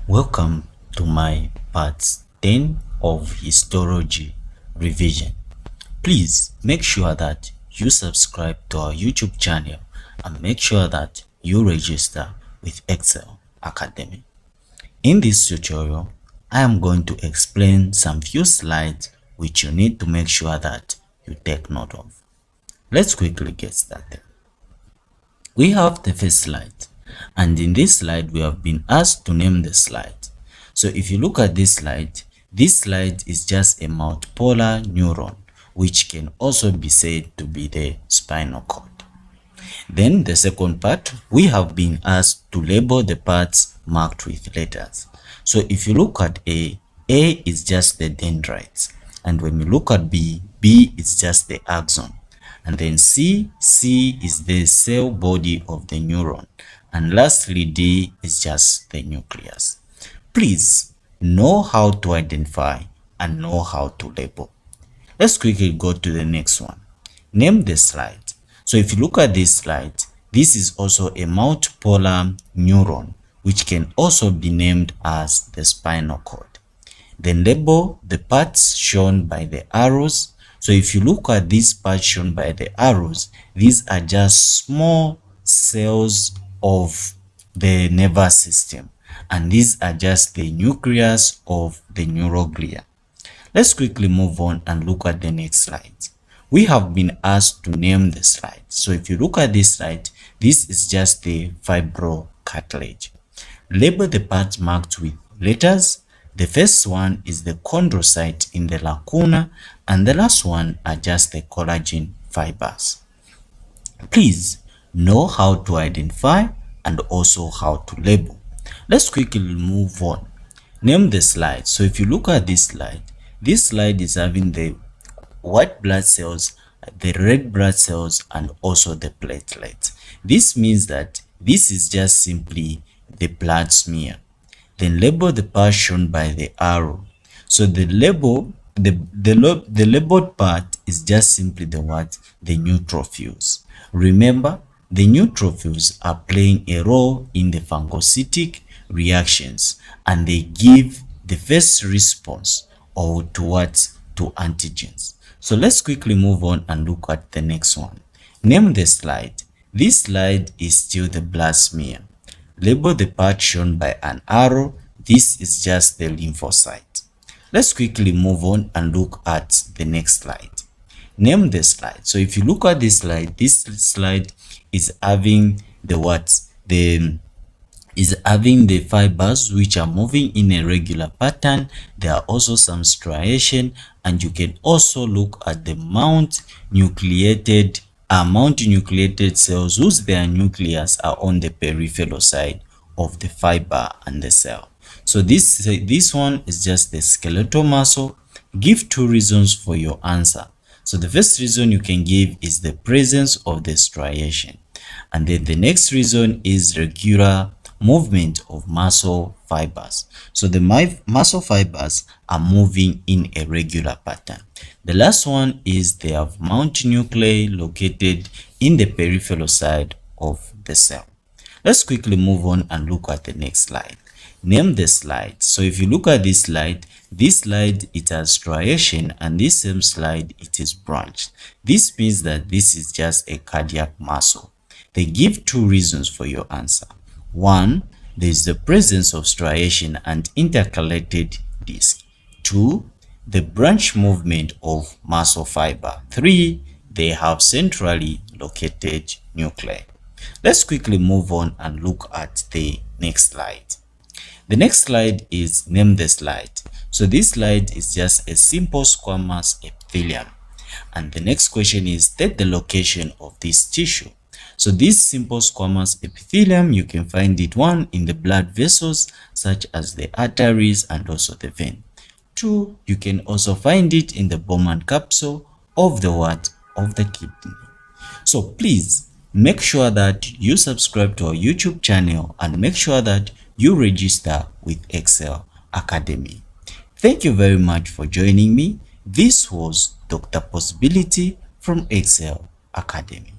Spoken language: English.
Welcome to my part 10 of Histology revision. Please make sure that you subscribe to our YouTube channel and make sure that you register with Excel Academy. In this tutorial, I am going to explain some few slides which you need to make sure that you take note of. Let's quickly get started. We have the first slide, and in this slide we have been asked to name the slide. So if you look at this slide is just a multipolar neuron, which can also be said to be the spinal cord. Then the second part, we have been asked to label the parts marked with letters. So if you look at A is just the dendrites, and when you look at B is just the axon, and then C is the cell body of the neuron, and lastly D is just the nucleus. Please know how to identify and know how to label. Let's quickly go to the next one. Name the slide. So if you look at this slide, this is also a multipolar neuron, which can also be named as the spinal cord. Then label the parts shown by the arrows. So if you look at these parts shown by the arrows, these are just small cells of the nervous system, and these are just the nucleus of the neuroglia. Let's quickly move on and look at the next slide. We have been asked to name the slide. So if you look at this slide, this is just the fibrocartilage. Label the parts marked with letters. The first one is the chondrocyte in the lacuna, and the last one are just the collagen fibers. Please know how to identify and also how to label. Let's quickly move on. Name the slide. So if you look at this slide is having the white blood cells, the red blood cells, and also the platelets. This means that this is just simply the blood smear. Then label the part shown by the arrow. So the labeled part is just simply the neutrophils. Remember, the neutrophils are playing a role in the phagocytic reactions, and they give the first response or to antigens. So let's quickly move on and look at the next one. Name the slide. This slide is still the blood smear. Label the part shown by an arrow. This is just the lymphocyte. Let's quickly move on and look at the next slide. Name the slide. So if you look at this slide is having the fibers which are moving in a regular pattern. There are also some striation, and you can also look at the nucleated cells whose their nucleus are on the peripheral side of the fiber and the cell. So this one is just the skeletal muscle. Give 2 reasons for your answer. So the first reason you can give is the presence of the striation, and then the next reason is regular movement of muscle fibers. So the muscle fibers are moving in a regular pattern. The last one is they have nuclei located in the peripheral side of the cell. Let's quickly move on and look at the next slide. Name the slide. So if you look at this slide it has striation, and this same slide it is branched. This means that this is just a cardiac muscle. They give 2 reasons for your answer. 1, there is the presence of striation and intercalated disc. 2, the branch movement of muscle fiber. 3, they have centrally located nuclei. Let's quickly move on and look at the next slide. The next slide is name the slide. So this slide is just a simple squamous epithelium, and the next question is state the location of this tissue. So this simple squamous epithelium, you can find it 1 in the blood vessels such as the arteries and also the vein. 2, you can also find it in the Bowman capsule of the kidney. So please make sure that you subscribe to our YouTube channel and make sure that you register with Excel Academy. Thank you very much for joining me. This was Dr. Possibility from Excel Academy.